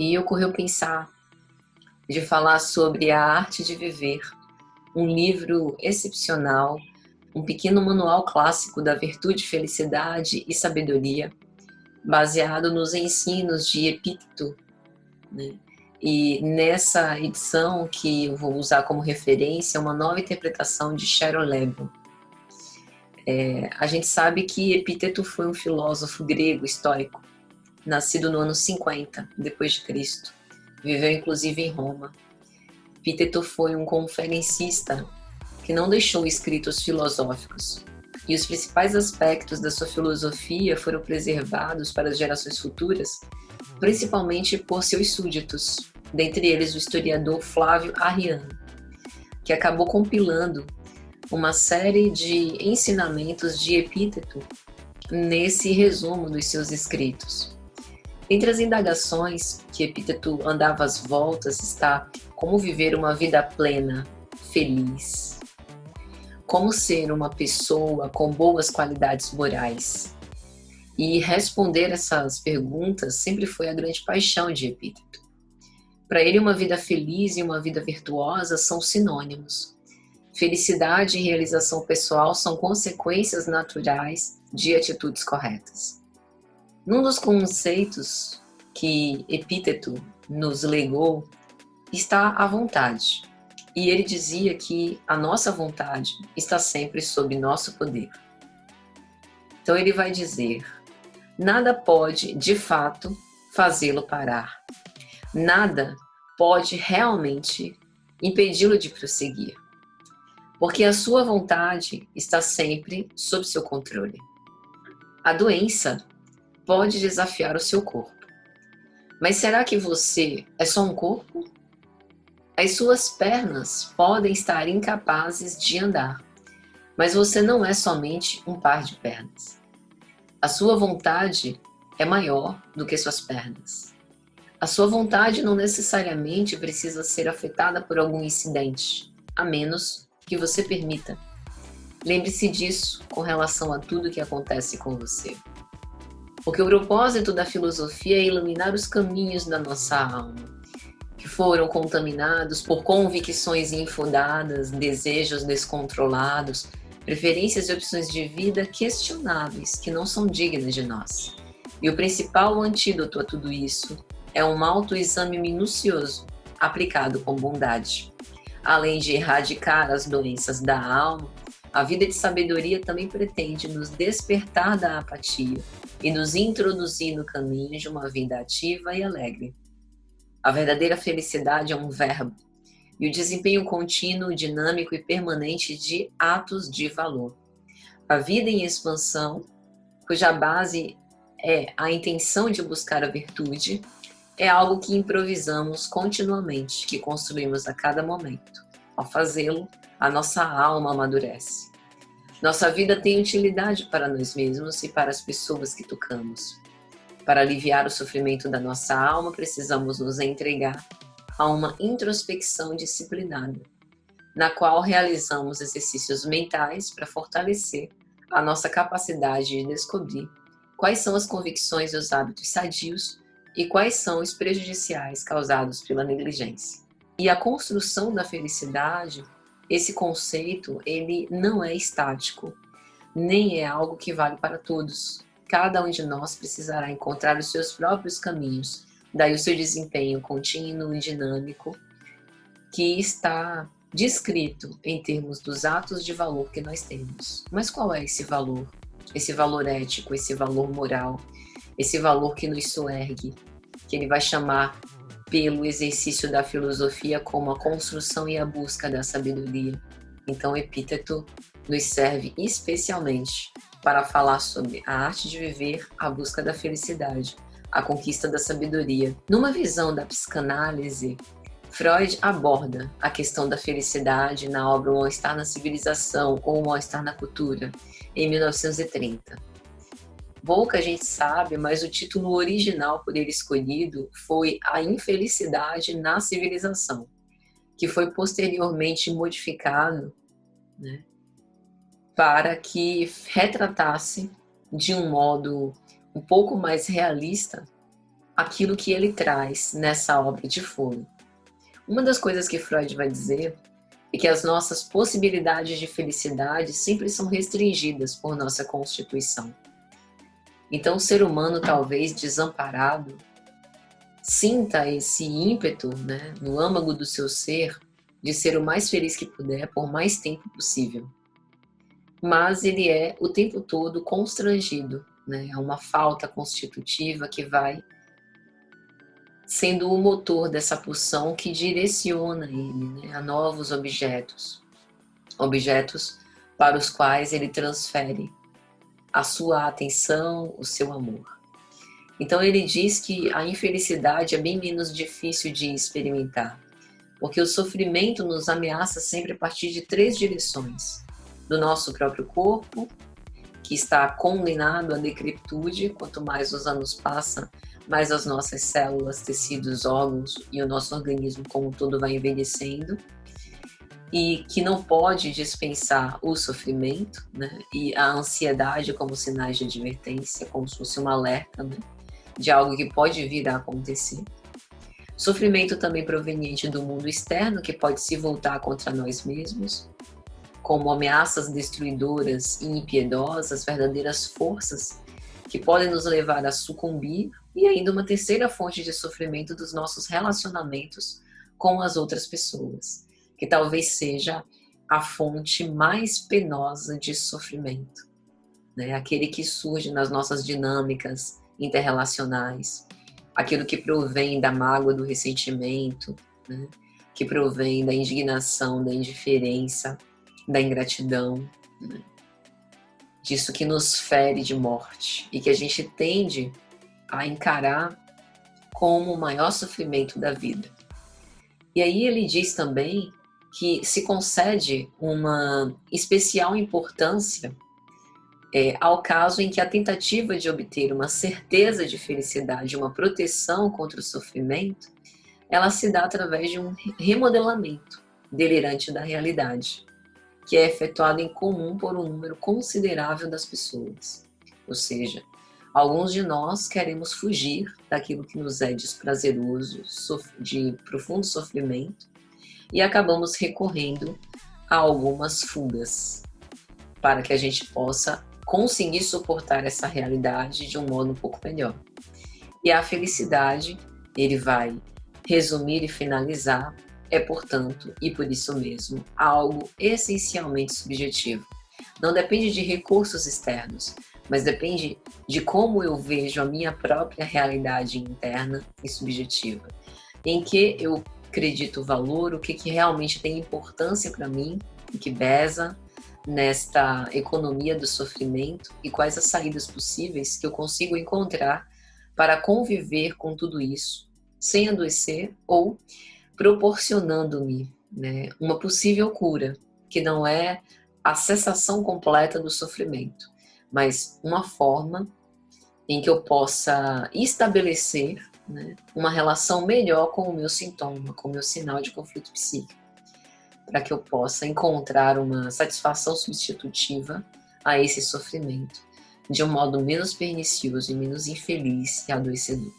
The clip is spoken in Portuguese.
E ocorreu pensar de falar sobre A Arte de Viver, um livro excepcional, um pequeno manual clássico da virtude, felicidade e sabedoria, baseado nos ensinos de Epíteto, né? E nessa edição, que eu vou usar como referência, uma nova interpretação de Sharon Lebon. A gente sabe que Epíteto foi um filósofo grego estoico, nascido no ano 50 depois de Cristo. Viveu inclusive em Roma. Epíteto foi um conferencista que não deixou escritos filosóficos, e os principais aspectos da sua filosofia foram preservados para as gerações futuras, principalmente por seus súditos, dentre eles o historiador Flávio Arriano, que acabou compilando uma série de ensinamentos de Epíteto nesse resumo dos seus escritos. Entre as indagações que Epíteto andava às voltas está como viver uma vida plena, feliz, como ser uma pessoa com boas qualidades morais. E responder essas perguntas sempre foi a grande paixão de Epíteto. Para ele, uma vida feliz e uma vida virtuosa são sinônimos. Felicidade e realização pessoal são consequências naturais de atitudes corretas. Num dos conceitos que Epíteto nos legou está a vontade. E ele dizia que a nossa vontade está sempre sob nosso poder. Então ele vai dizer: nada pode, de fato, fazê-lo parar. Nada pode realmente impedi-lo de prosseguir. Porque a sua vontade está sempre sob seu controle. A doença pode desafiar o seu corpo. Mas será que você é só um corpo? As suas pernas podem estar incapazes de andar, mas você não é somente um par de pernas. A sua vontade é maior do que suas pernas. A sua vontade não necessariamente precisa ser afetada por algum incidente, a menos que você permita. Lembre-se disso com relação a tudo que acontece com você. Porque o propósito da filosofia é iluminar os caminhos da nossa alma, que foram contaminados por convicções infundadas, desejos descontrolados, preferências e opções de vida questionáveis, que não são dignas de nós. E o principal antídoto a tudo isso é um autoexame minucioso, aplicado com bondade. Além de erradicar as doenças da alma, a vida de sabedoria também pretende nos despertar da apatia e nos introduzir no caminho de uma vida ativa e alegre. A verdadeira felicidade é um verbo, e o desempenho contínuo, dinâmico e permanente de atos de valor. A vida em expansão, cuja base é a intenção de buscar a virtude, é algo que improvisamos continuamente, que construímos a cada momento. Ao fazê-lo, a nossa alma amadurece. Nossa vida tem utilidade para nós mesmos e para as pessoas que tocamos. Para aliviar o sofrimento da nossa alma, precisamos nos entregar a uma introspecção disciplinada, na qual realizamos exercícios mentais para fortalecer a nossa capacidade de descobrir quais são as convicções e os hábitos sadios e quais são os prejudiciais causados pela negligência. E a construção da felicidade, esse conceito, ele não é estático, nem é algo que vale para todos. Cada um de nós precisará encontrar os seus próprios caminhos, daí o seu desempenho contínuo e dinâmico, que está descrito em termos dos atos de valor que nós temos. Mas qual é esse valor? Esse valor ético, esse valor moral, esse valor que nos soergue, que ele vai chamar pelo exercício da filosofia como a construção e a busca da sabedoria. Então, Epíteto nos serve especialmente para falar sobre a arte de viver, a busca da felicidade, a conquista da sabedoria. Numa visão da psicanálise, Freud aborda a questão da felicidade na obra O Mal-Estar na Civilização ou O Mal-Estar na Cultura, em 1930. Pouca gente sabe, mas o título original por ele escolhido foi A Infelicidade na Civilização. que foi posteriormente modificado, né, para que retratasse de um modo um pouco mais realista aquilo que ele traz nessa obra de Foucault. Uma das coisas que Freud vai dizer é que as nossas possibilidades de felicidade sempre são restringidas por nossa constituição. Então, o ser humano, talvez desamparado, sinta esse ímpeto, né, no âmago do seu ser, de ser o mais feliz que puder por mais tempo possível. Mas ele é o tempo todo constrangido, né? É uma falta constitutiva que vai sendo o motor dessa pulsão que direciona ele, né, a novos objetos. Objetos para os quais ele transfere a sua atenção, o seu amor. Então ele diz que a infelicidade é bem menos difícil de experimentar, porque o sofrimento nos ameaça sempre a partir de 3 direções. Do nosso próprio corpo, que está condenado à decrepitude, quanto mais os anos passam, mais as nossas células, tecidos, órgãos e o nosso organismo como um todo vai envelhecendo, e que não pode dispensar o sofrimento, né? E a ansiedade como sinais de advertência, como se fosse um alerta, né, de algo que pode vir a acontecer. Sofrimento também proveniente do mundo externo, que pode se voltar contra nós mesmos, como ameaças destruidoras e impiedosas, verdadeiras forças que podem nos levar a sucumbir, e ainda uma terceira fonte de sofrimento dos nossos relacionamentos com as outras pessoas, que talvez seja a fonte mais penosa de sofrimento, né? Aquele que surge nas nossas dinâmicas interrelacionais, aquilo que provém da mágoa, do ressentimento, né? Que provém da indignação, da indiferença, da ingratidão, né? Disso que nos fere de morte e que a gente tende a encarar como o maior sofrimento da vida. E aí ele diz também que se concede uma especial importância ao caso em que a tentativa de obter uma certeza de felicidade, uma proteção contra o sofrimento, ela se dá através de um remodelamento delirante da realidade, que é efetuado em comum por um número considerável das pessoas. Ou seja, alguns de nós queremos fugir daquilo que nos é desprazeroso, de profundo sofrimento, e acabamos recorrendo a algumas fugas para que a gente possa conseguir suportar essa realidade de um modo um pouco melhor. E a felicidade, ele vai resumir e finalizar, é, portanto, e por isso mesmo, algo essencialmente subjetivo. Não depende de recursos externos, mas depende de como eu vejo a minha própria realidade interna e subjetiva. Em que eu acredito valor, o que realmente tem importância para mim, o que pesa nesta economia do sofrimento e quais as saídas possíveis que eu consigo encontrar para conviver com tudo isso, sem adoecer ou proporcionando-me, né, uma possível cura, que não é a cessação completa do sofrimento, mas uma forma em que eu possa estabelecer, né, uma relação melhor com o meu sintoma, com o meu sinal de conflito psíquico, para que eu possa encontrar uma satisfação substitutiva a esse sofrimento, de um modo menos pernicioso e menos infeliz e adoecedor.